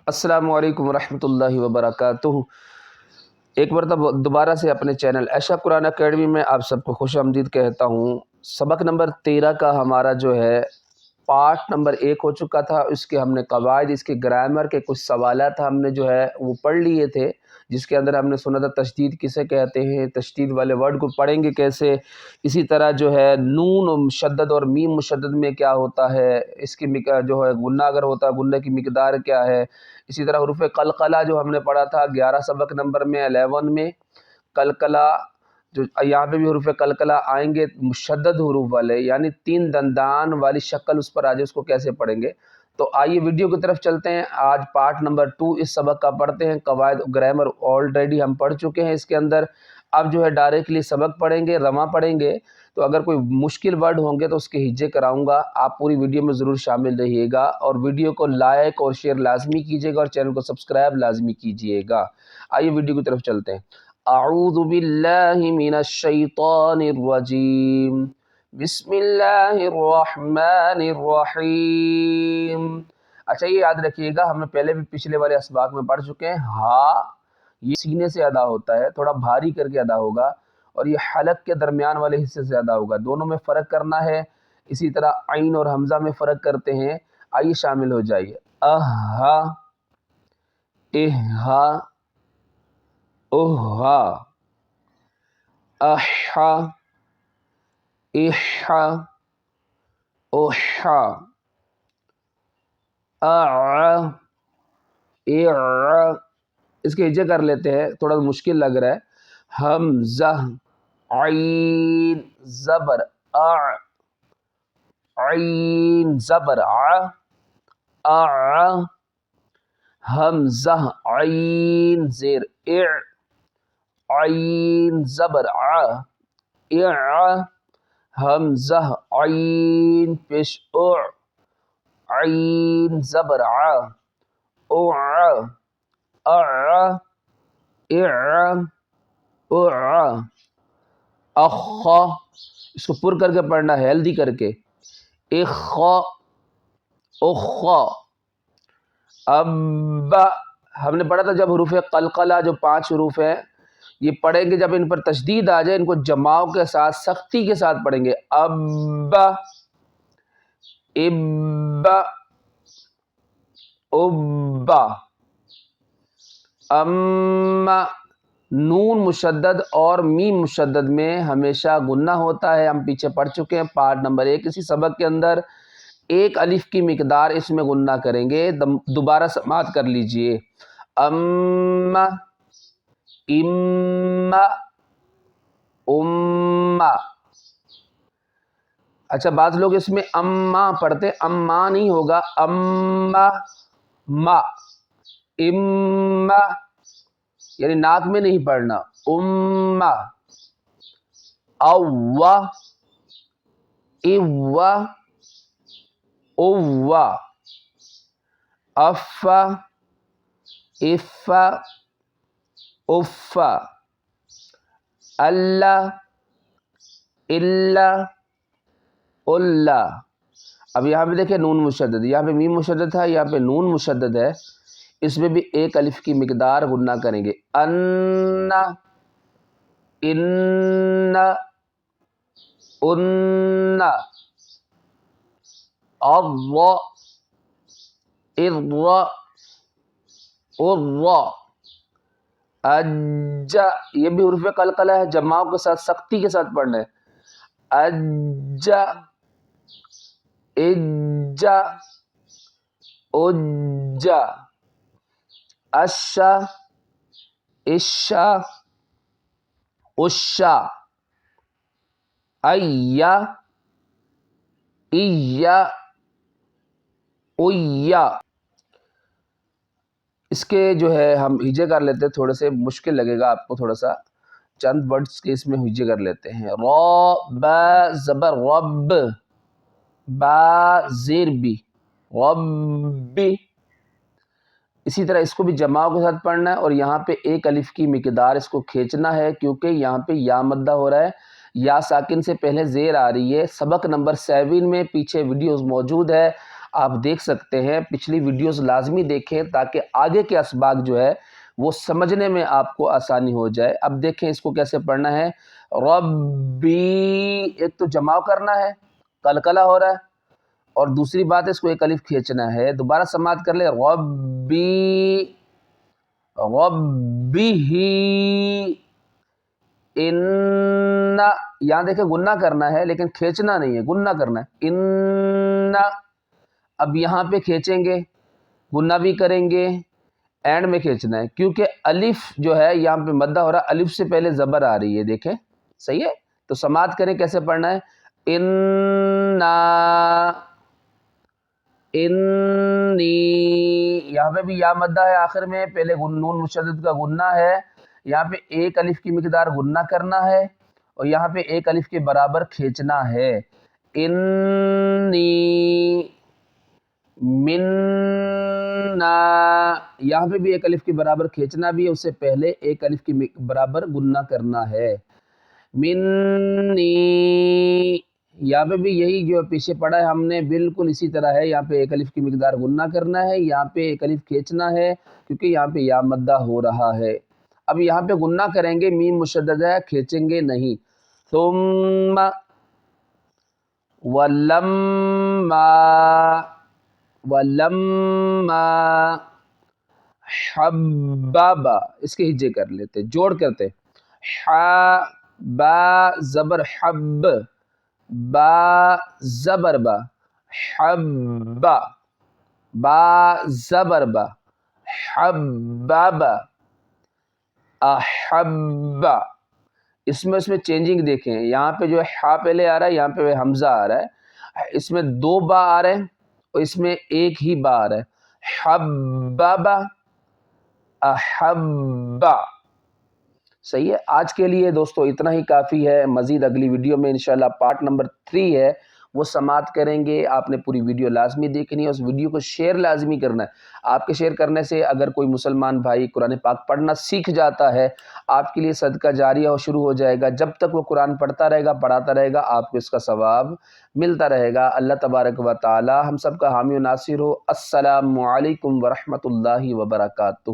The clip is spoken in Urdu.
السلام علیکم ورحمۃ اللہ وبرکاتہ۔ ایک مرتبہ دوبارہ سے اپنے چینل عائشہ قرآن اکیڈمی میں آپ سب کو خوش آمدید کہتا ہوں۔ سبق نمبر 13 کا ہمارا جو ہے پارٹ نمبر 1 ہو چکا تھا۔ اس کے ہم نے قواعد، اس کے گرامر کے کچھ سوالات ہم نے جو ہے وہ پڑھ لیے تھے، جس کے اندر ہم نے سنا تھا تشدید کسے کہتے ہیں، تشدید والے ورڈ کو پڑھیں گے کیسے، اسی طرح جو ہے نون مشدد اور میم مشدد میں کیا ہوتا ہے، اس کی جو ہے غنہ اگر ہوتا ہے غنہ کی مقدار کیا ہے، اسی طرح حروف قلقلہ جو ہم نے پڑھا تھا 11 سبق نمبر میں 11 میں، قلقلہ جو یہاں پہ بھی حروف قلقلہ آئیں گے مشدد حروف والے، یعنی 3 دندان والی شکل اس پر آ جائے، اس کو کیسے پڑھیں گے۔ تو آئیے ویڈیو کی طرف چلتے ہیں۔ آج پارٹ نمبر 2 اس سبق کا پڑھتے ہیں۔ قواعد گرامر آلریڈی ہم پڑھ چکے ہیں اس کے اندر، اب جو ہے ڈائریکٹلی سبق پڑھیں گے، رواں پڑھیں گے۔ تو اگر کوئی مشکل ورڈ ہوں گے تو اس کے ہجے کراؤں گا، آپ پوری ویڈیو میں ضرور شامل رہیے گا، اور ویڈیو کو لائک اور شیئر لازمی کیجیے گا، اور چینل کو سبسکرائب لازمی کیجیے گا۔ آئیے ویڈیو کی طرف چلتے ہیں۔ اعوذ باللہ من الشیطان الرجیم، بسم اللہ الرحمن الرحیم۔ اچھا یہ یاد رکھیے گا، ہم نے پہلے بھی پچھلے والے اسباق میں پڑھ چکے ہیں، ہا یہ سینے سے ادا ہوتا ہے، تھوڑا بھاری کر کے ادا ہوگا، اور یہ حلق کے درمیان والے حصے سے ادا ہوگا، دونوں میں فرق کرنا ہے۔ اسی طرح عین اور حمزہ میں فرق کرتے ہیں۔ آئیے شامل ہو جائیے۔ اہا، اہا، اوہا، احا، احا، اوحا، اعا، اعا۔ اس کے ہجے کر لیتے ہیں، تھوڑا مشکل لگ رہا ہے۔ حمزہ، عین زبر ا، عین زبر ع، اع، حمزہ عین زیر اع، عین زبر ع، اع، حمزہ عین پیش اع، عین زبر ع، اع، اع، اع، اع، اخا، اس کو پر کر کے پڑھنا ہے، ہیلدی کر کے، اخا، اخا، ابا۔ ہم نے پڑھا تھا جب حروف قلقلہ جو 5 حروف ہیں یہ پڑھیں گے، جب ان پر تشدید آ جائے ان کو جماؤ کے ساتھ سختی کے ساتھ پڑھیں گے۔ ابا، ابا، ابا، اما۔ نون مشدد اور میم مشدد میں ہمیشہ غنہ ہوتا ہے، ہم پیچھے پڑھ چکے ہیں پارٹ نمبر 1 اسی سبق کے اندر۔ ایک الف کی مقدار اس میں غنہ کریں گے، دوبارہ سماعت کر لیجئے۔ اما، اما، اما۔ اچھا بعض لوگ اس میں اما پڑھتے، اما نہیں ہوگا، اما، ما، اما، یعنی ناک میں نہیں پڑھنا، اما، اوا، اوا، اوا، افا، افا، افا، اللہ، اللہ، اللہ۔ اب یہاں پہ دیکھیں نون مشدد، یہاں پہ میم مشدد تھا، یہاں پہ نون مشدد ہے، اس میں بھی ایک الف کی مقدار غنہ کریں گے۔ ان، ان، ان، الر، الر، الر، اج، یہ بھی حروف قلقلہ ہے، جماؤں کے ساتھ سختی کے ساتھ پڑھنا ہے۔ اج، اج، اج، اشا، اشا، اشا، ایا، ایا، اویا۔ اس کے جو ہے ہم ہجے کر لیتے ہیں، تھوڑے سے مشکل لگے گا آپ کو، تھوڑا سا چند ورڈز کے اس میں ہجے کر لیتے ہیں۔ را، با زبر رب، با زیر بی، ربی۔ اسی طرح اس کو بھی جماع کے ساتھ پڑھنا ہے، اور یہاں پہ ایک الف کی مقدار اس کو کھینچنا ہے، کیونکہ یہاں پہ یا مدہ ہو رہا ہے، یا ساکن سے پہلے زیر آ رہی ہے۔ سبق نمبر 7 میں پیچھے ویڈیوز موجود ہے، آپ دیکھ سکتے ہیں، پچھلی ویڈیوز لازمی دیکھیں تاکہ آگے کے اسباق جو ہے وہ سمجھنے میں آپ کو آسانی ہو جائے۔ اب دیکھیں اس کو کیسے پڑھنا ہے۔ ربی، ایک تو جمع کرنا ہے، قلقلہ ہو رہا ہے، اور دوسری بات اس کو ایک الف کھینچنا ہے۔ دوبارہ سماعت کر لیں، ربی، ربی ہی، ان، یہاں دیکھیں گنہ کرنا ہے لیکن کھینچنا نہیں ہے، گنہ کرنا ہے، ان۔ اب یہاں پہ کھینچیں گے، گنہ بھی کریں گے، اینڈ میں کھینچنا ہے کیونکہ الف جو ہے یہاں پہ مدہ ہو رہا ہے، الف سے پہلے زبر آ رہی ہے، دیکھیں صحیح ہے۔ تو سماعت کریں، کیسے پڑھنا ہے، انا، انی، یہاں پہ بھی یا مدہ ہے آخر میں، پہلے نون مشدد کا غنہ ہے، یہاں پہ ایک الف کی مقدار غنہ کرنا ہے اور یہاں پہ ایک الف کے برابر کھینچنا ہے۔ انی، منا، یہاں پہ بھی ایک الف کے برابر کھینچنا بھی ہے، اس سے پہلے ایک الف کی برابر غنہ کرنا ہے۔ منی، یہاں پہ بھی یہی جو پیچھے پڑا ہے ہم نے بالکل اسی طرح ہے، یہاں پہ ایک الف کی مقدار غنہ کرنا ہے، یہاں پہ ایک الف کھینچنا ہے کیونکہ یہاں پہ یا مدہ ہو رہا ہے۔ اب یہاں پہ غنہ کریں گے، میم مشدد ہے، کھینچیں گے نہیں۔ ثم، ولما، ولما، حبابا، اس کے ہجے کر لیتے، جوڑ کرتے، حا، با زبر حب، با زبر با، حبا، با زبر با، حبابا، احبا۔ اس میں چینجنگ دیکھیں، یہاں پہ جو ہے حا پہلے آ رہا ہے، یہاں پہ حمزہ آ رہا ہے، اس میں دو با آ رہے ہیں اور اس میں ایک ہی با آ رہا ہے، حبابا، احبا۔ صحیح ہے۔ آج کے لیے دوستو اتنا ہی کافی ہے، مزید اگلی ویڈیو میں انشاءاللہ پارٹ نمبر 3 ہے، وہ سماعت کریں گے۔ آپ نے پوری ویڈیو لازمی دیکھنی ہے، اس ویڈیو کو شیئر لازمی کرنا ہے۔ آپ کے شیئر کرنے سے اگر کوئی مسلمان بھائی قرآن پاک پڑھنا سیکھ جاتا ہے، آپ کے لیے صدقہ جاریہ شروع ہو جائے گا۔ جب تک وہ قرآن پڑھتا رہے گا، پڑھاتا رہے گا، آپ کو اس کا ثواب ملتا رہے گا۔ اللہ تبارک و تعالی ہم سب کا حامی و ناصر ہو۔ السلام علیکم ورحمۃ اللہ وبرکاتہ۔